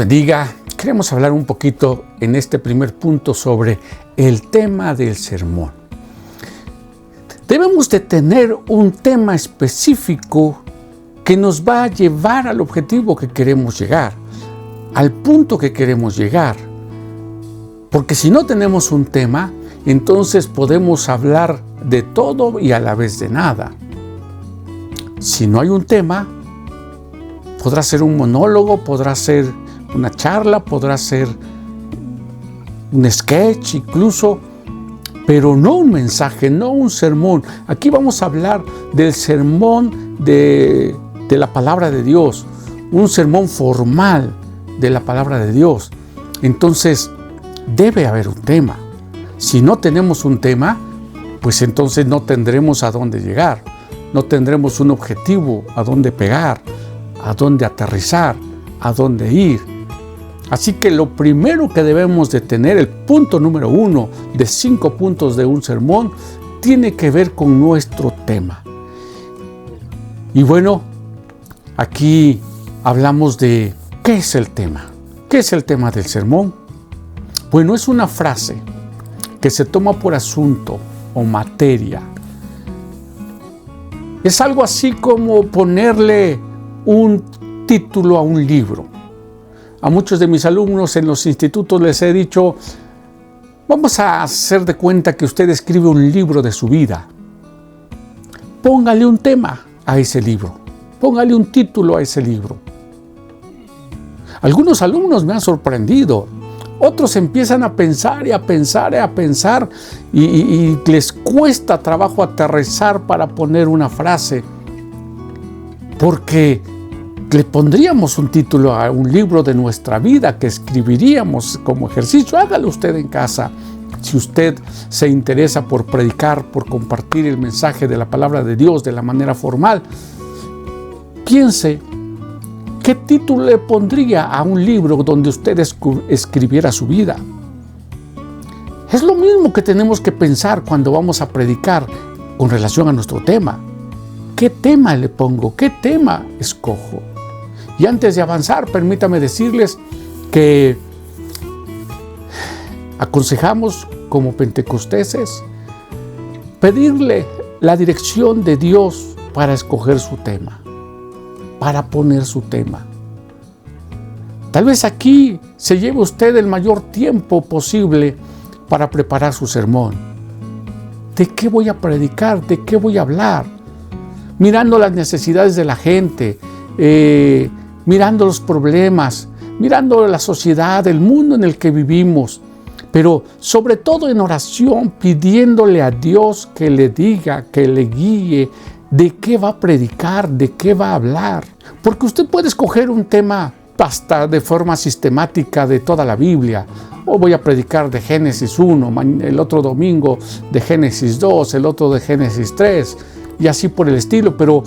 bendiga. Queremos hablar un poquito en este primer punto sobre el tema del sermón. Debemos de tener un tema específico que nos va a llevar al objetivo que queremos llegar, al punto que queremos llegar. Porque si no tenemos un tema, entonces podemos hablar de todo y a la vez de nada. Si no hay un tema, podrá ser un monólogo, podrá ser una charla, podrá ser un sketch incluso, pero no un mensaje, no un sermón. Aquí vamos a hablar del sermón de la palabra de Dios, un sermón formal de la palabra de Dios. Entonces, debe haber un tema. Si no tenemos un tema, pues entonces no tendremos a dónde llegar, no tendremos un objetivo a dónde pegar, a dónde aterrizar, a dónde ir. Así que lo primero que debemos de tener, el punto número 1 de 5 puntos de un sermón, tiene que ver con nuestro tema. Y bueno, aquí hablamos de ¿qué es el tema? ¿Qué es el tema del sermón? Bueno, es una frase que se toma por asunto o materia. Es algo así como ponerle un título a un libro. A muchos de mis alumnos en los institutos les he dicho, vamos a hacer de cuenta que usted escribe un libro de su vida. Póngale un tema a ese libro, póngale un título a ese libro. Algunos alumnos me han sorprendido, otros empiezan a pensar y a pensar y a pensar y les cuesta trabajo aterrizar para poner una frase, porque le pondríamos un título a un libro de nuestra vida que escribiríamos como ejercicio. Hágalo usted en casa. Si usted se interesa por predicar, por compartir el mensaje de la palabra de Dios de la manera formal, piense qué título le pondría a un libro donde usted escribiera su vida. Es lo mismo que tenemos que pensar cuando vamos a predicar con relación a nuestro tema. ¿Qué tema le pongo? ¿Qué tema escojo? Y antes de avanzar, permítame decirles que aconsejamos como pentecosteses pedirle la dirección de Dios para escoger su tema, para poner su tema. Tal vez aquí se lleve usted el mayor tiempo posible para preparar su sermón. ¿De qué voy a predicar? ¿De qué voy a hablar? Mirando las necesidades de la gente, mirando los problemas, mirando la sociedad, el mundo en el que vivimos, pero sobre todo en oración, pidiéndole a Dios que le diga, que le guíe de qué va a predicar, de qué va a hablar. Porque usted puede escoger un tema hasta de forma sistemática de toda la Biblia. O voy a predicar de Génesis 1, el otro domingo de Génesis 2, el otro de Génesis 3, y así por el estilo, pero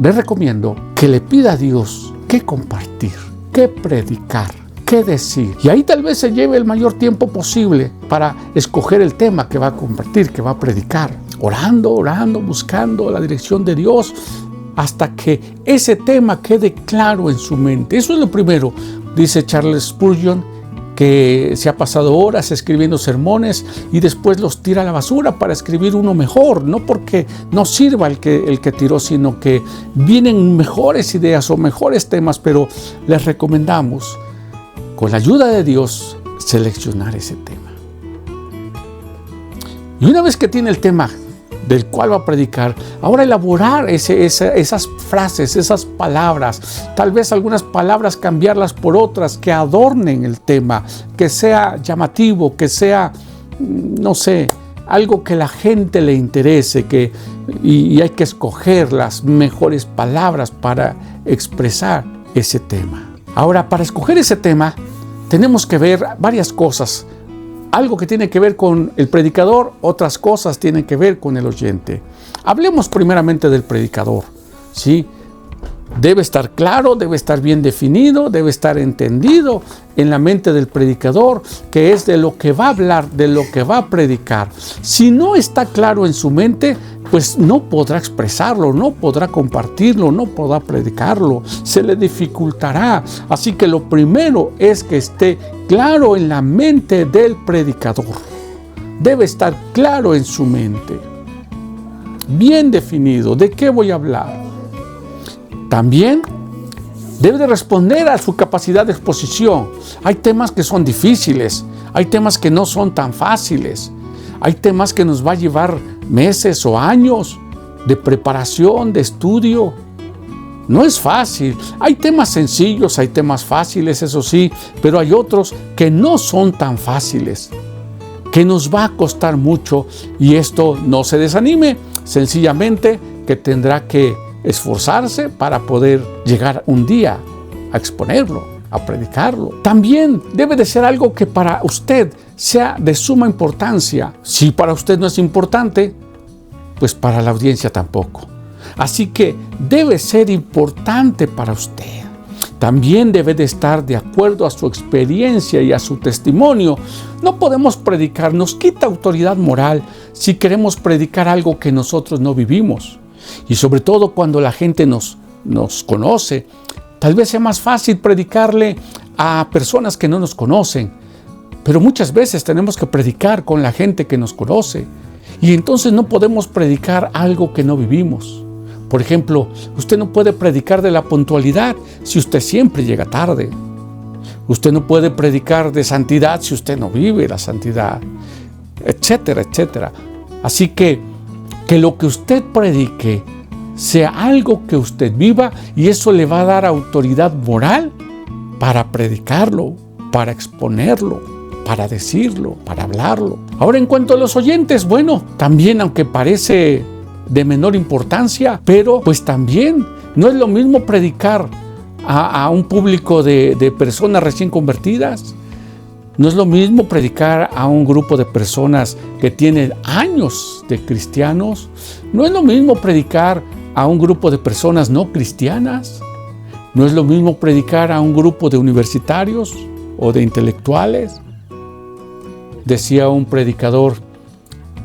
le recomiendo que le pida a Dios qué compartir, qué predicar, qué decir. Y ahí tal vez se lleve el mayor tiempo posible para escoger el tema que va a compartir, que va a predicar. Orando, buscando la dirección de Dios hasta que ese tema quede claro en su mente. Eso es lo primero. Dice Charles Spurgeon que se ha pasado horas escribiendo sermones y después los tira a la basura para escribir uno mejor, no porque no sirva el que tiró, sino que vienen mejores ideas o mejores temas, pero les recomendamos, con la ayuda de Dios, seleccionar ese tema. Y una vez que tiene el tema del cual va a predicar, ahora elaborar esas frases, esas palabras, tal vez algunas palabras cambiarlas por otras que adornen el tema, que sea llamativo, que sea, no sé, algo que la gente le interese, y hay que escoger las mejores palabras para expresar ese tema. Ahora, para escoger ese tema, tenemos que ver varias cosas. Algo que tiene que ver con el predicador, otras cosas tienen que ver con el oyente. Hablemos primeramente del predicador, ¿sí? Debe estar claro, debe estar bien definido, debe estar entendido en la mente del predicador, que es de lo que va a hablar, de lo que va a predicar. Si no está claro en su mente, pues no podrá expresarlo, no podrá compartirlo, no podrá predicarlo, se le dificultará. Así que lo primero es que esté claro en la mente del predicador. Debe estar claro en su mente, bien definido, de qué voy a hablar. También debe de responder a su capacidad de exposición. Hay temas que son difíciles, hay temas que no son tan fáciles, hay temas que nos va a llevar meses o años de preparación, de estudio. No es fácil. Hay temas sencillos, hay temas fáciles, eso sí, pero hay otros que no son tan fáciles, que nos va a costar mucho, y esto no se desanime, sencillamente que tendrá que esforzarse para poder llegar un día a exponerlo, a predicarlo. También debe de ser algo que para usted sea de suma importancia. Si para usted no es importante, pues para la audiencia tampoco. Así que debe ser importante para usted. También debe de estar de acuerdo a su experiencia y a su testimonio. No podemos predicar, nos quita autoridad moral si queremos predicar algo que nosotros no vivimos. Y sobre todo cuando la gente nos conoce, tal vez sea más fácil predicarle a personas que no nos conocen, pero muchas veces tenemos que predicar con la gente que nos conoce, y entonces no podemos predicar algo que no vivimos. Por ejemplo, usted no puede predicar de la puntualidad si usted siempre llega tarde. Usted no puede predicar de santidad si usted no vive la santidad, etcétera, etcétera. Así que lo que usted predique sea algo que usted viva, y eso le va a dar autoridad moral para predicarlo, para exponerlo, para decirlo, para hablarlo. Ahora, en cuanto a los oyentes, bueno, también, aunque parece de menor importancia, pero pues también no es lo mismo predicar a un público de personas recién convertidas. No es lo mismo predicar a un grupo de personas que tienen años de cristianos. No es lo mismo predicar a un grupo de personas no cristianas. No es lo mismo predicar a un grupo de universitarios o de intelectuales. Decía un predicador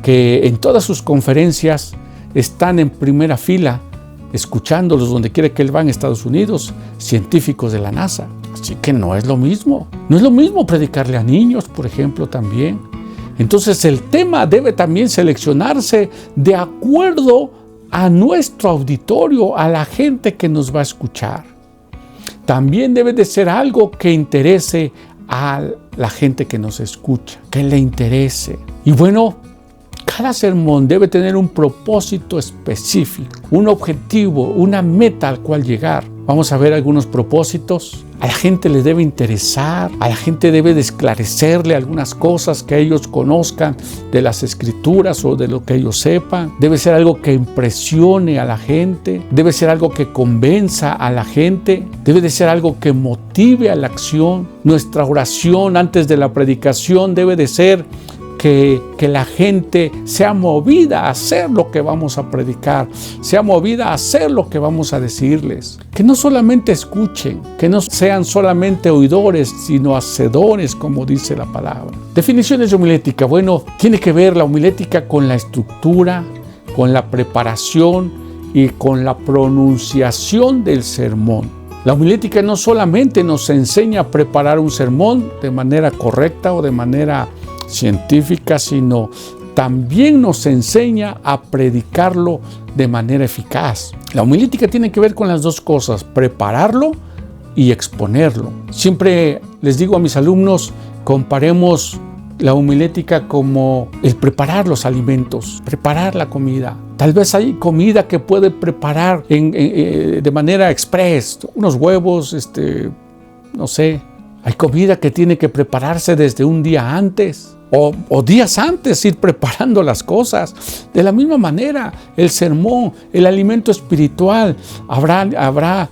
que en todas sus conferencias están en primera fila, escuchándolos donde quiera que él va en Estados Unidos, científicos de la NASA. Así que no es lo mismo. No es lo mismo predicarle a niños, por ejemplo, también. Entonces el tema debe también seleccionarse de acuerdo a nuestro auditorio, a la gente que nos va a escuchar. También debe de ser algo que interese a la gente que nos escucha, que le interese. Y bueno, cada sermón debe tener un propósito específico, un objetivo, una meta al cual llegar. Vamos a ver algunos propósitos. A la gente le debe interesar, a la gente debe de esclarecerle algunas cosas que ellos conozcan de las Escrituras o de lo que ellos sepan. Debe ser algo que impresione a la gente, debe ser algo que convenza a la gente, debe de ser algo que motive a la acción. Nuestra oración antes de la predicación debe de ser que la gente sea movida a hacer lo que vamos a predicar, sea movida a hacer lo que vamos a decirles. Que no solamente escuchen, que no sean solamente oidores, sino hacedores, como dice la palabra. Definiciones de homilética. Bueno, tiene que ver la homilética con la estructura, con la preparación y con la pronunciación del sermón. La homilética no solamente nos enseña a preparar un sermón de manera correcta o de manera científica, sino también nos enseña a predicarlo de manera eficaz. La homilética tiene que ver con las dos cosas, prepararlo y exponerlo. Siempre les digo a mis alumnos, comparemos la homilética como el preparar los alimentos, preparar la comida. Tal vez hay comida que puede preparar de manera express, unos huevos, no sé. Hay comida que tiene que prepararse desde un día antes o días antes, ir preparando las cosas. De la misma manera, el sermón, el alimento espiritual, habrá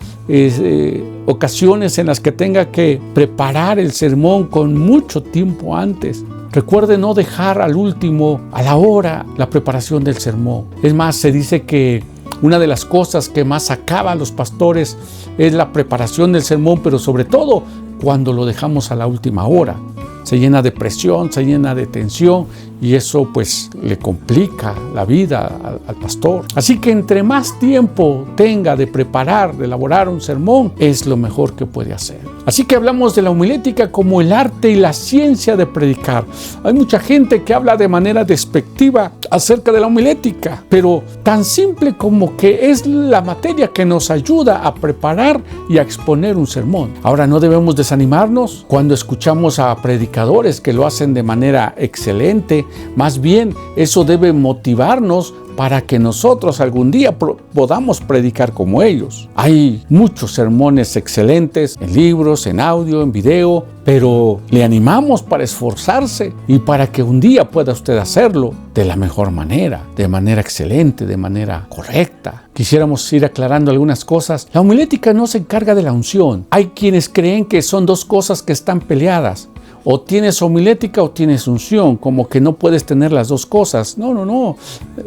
ocasiones en las que tenga que preparar el sermón con mucho tiempo antes. Recuerde no dejar al último, a la hora, la preparación del sermón. Es más, se dice que Una de las cosas que más acaba a los pastores es la preparación del sermón, pero sobre todo cuando lo dejamos a la última hora. Se llena de presión, se llena de tensión y eso pues le complica la vida al pastor. Así que entre más tiempo tenga de preparar, de elaborar un sermón, es lo mejor que puede hacer. Así que hablamos de la homilética como el arte y la ciencia de predicar. Hay mucha gente que habla de manera despectiva acerca de la homilética, pero tan simple como que es la materia que nos ayuda a preparar y a exponer un sermón. Ahora, no debemos desanimarnos cuando escuchamos a predicadores que lo hacen de manera excelente. Más bien, eso debe motivarnos para que nosotros algún día podamos predicar como ellos. Hay muchos sermones excelentes en libros, en audio, en video, pero le animamos para esforzarse y para que un día pueda usted hacerlo de la mejor manera, de manera excelente, de manera correcta. Quisiéramos ir aclarando algunas cosas. La homilética no se encarga de la unción. Hay quienes creen que son dos cosas que están peleadas. O tienes homilética o tienes unción, como que no puedes tener las dos cosas. No.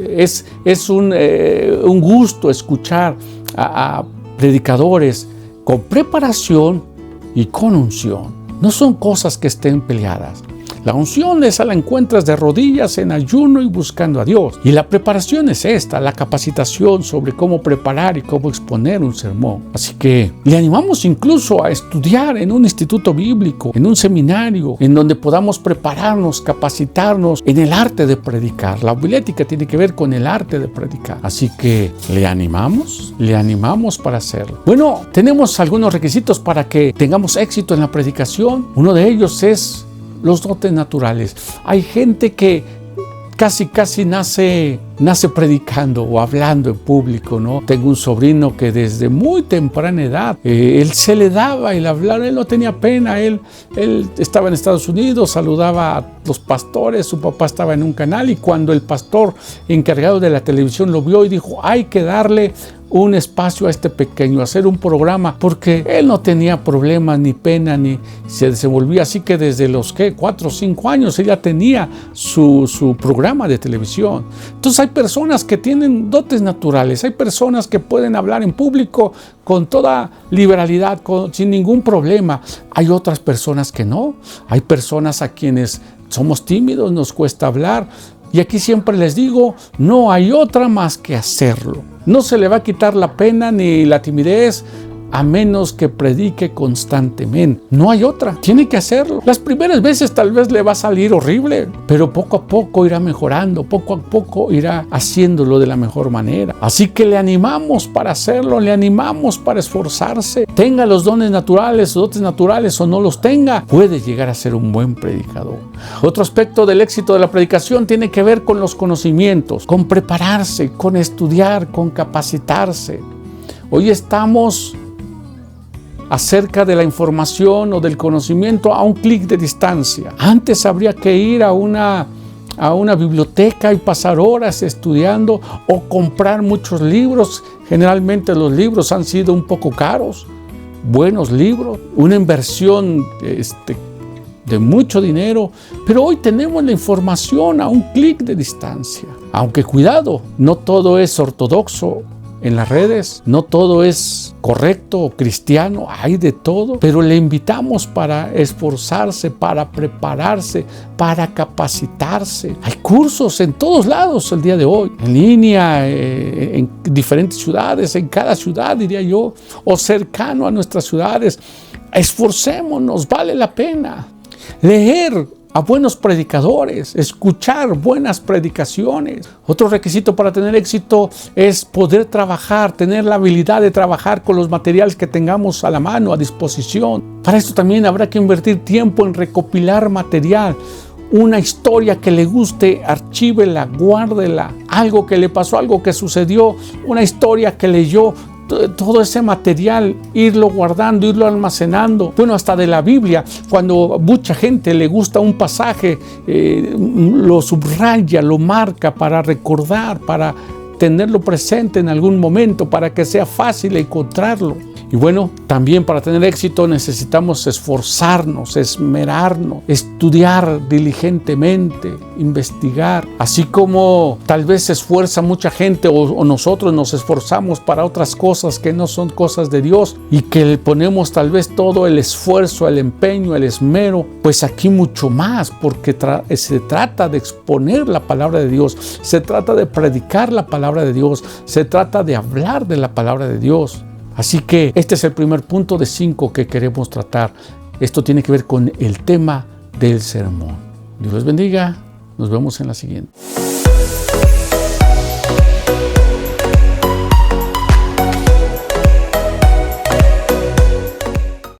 Es un gusto escuchar a predicadores con preparación y con unción. No son cosas que estén peleadas. La unción esa la encuentras de rodillas en ayuno y buscando a Dios. Y la preparación es esta, la capacitación sobre cómo preparar y cómo exponer un sermón. Así que le animamos incluso a estudiar en un instituto bíblico, en un seminario, en donde podamos prepararnos, capacitarnos en el arte de predicar. La homilética tiene que ver con el arte de predicar. Así que le animamos para hacerlo. Bueno, tenemos algunos requisitos para que tengamos éxito en la predicación. Uno de ellos es los dotes naturales. Hay gente que casi nace predicando o hablando en público, ¿no? Tengo un sobrino que desde muy temprana edad, él se le daba el hablar, él no tenía pena, él estaba en Estados Unidos, saludaba a los pastores, su papá estaba en un canal y cuando el pastor encargado de la televisión lo vio y dijo, hay que darle un espacio a este pequeño, hacer un programa, porque él no tenía problemas ni pena, ni se desenvolvía, así que desde los 4 o 5 años ella tenía su programa de televisión. Entonces hay personas que tienen dotes naturales, hay personas que pueden hablar en público con toda liberalidad, sin ningún problema. Hay otras personas que no, hay personas a quienes somos tímidos, nos cuesta hablar. Y aquí siempre les digo, no hay otra más que hacerlo. No se le va a quitar la pena ni la timidez a menos que predique constantemente. No hay otra, tiene que hacerlo. Las primeras veces tal vez le va a salir horrible, pero poco a poco irá mejorando, poco a poco irá haciéndolo de la mejor manera. Así que le animamos para hacerlo, le animamos para esforzarse. Tenga los dones naturales o no los tenga, puede llegar a ser un buen predicador. Otro aspecto del éxito de la predicación tiene que ver con los conocimientos, con prepararse, con estudiar, con capacitarse. Hoy estamos acerca de la información o del conocimiento a un clic de distancia. Antes habría que ir a una biblioteca y pasar horas estudiando o comprar muchos libros. Generalmente los libros han sido un poco caros, buenos libros, una inversión de mucho dinero, pero hoy tenemos la información a un clic de distancia. Aunque cuidado, no todo es ortodoxo en las redes, no todo es correcto o cristiano, hay de todo, pero le invitamos para esforzarse, para prepararse, para capacitarse. Hay cursos en todos lados el día de hoy, en línea, en diferentes ciudades, en cada ciudad diría yo, o cercano a nuestras ciudades. Esforcémonos, vale la pena. Leer a buenos predicadores, escuchar buenas predicaciones. Otro requisito para tener éxito es poder trabajar, tener la habilidad de trabajar con los materiales que tengamos a la mano, a disposición. Para esto también habrá que invertir tiempo en recopilar material. Una historia que le guste, archívela, guárdela. Algo que le pasó, algo que sucedió, una historia que leyó. Todo ese material, irlo guardando, irlo almacenando. Bueno, hasta de la Biblia, cuando mucha gente le gusta un pasaje, lo subraya, lo marca para recordar, para tenerlo presente en algún momento para que sea fácil encontrarlo. Y bueno, también para tener éxito necesitamos esforzarnos, esmerarnos, estudiar diligentemente, investigar. Así como tal vez se esfuerza mucha gente o nosotros nos esforzamos para otras cosas que no son cosas de Dios y que le ponemos tal vez todo el esfuerzo, el empeño, el esmero, pues aquí mucho más, porque se trata de exponer la palabra de Dios, se trata de predicar la palabra de Dios, se trata de hablar de la palabra de Dios. Así que este es el primer punto de 5 que queremos tratar. Esto tiene que ver con el tema del sermón. Dios les bendiga. Nos vemos en la siguiente.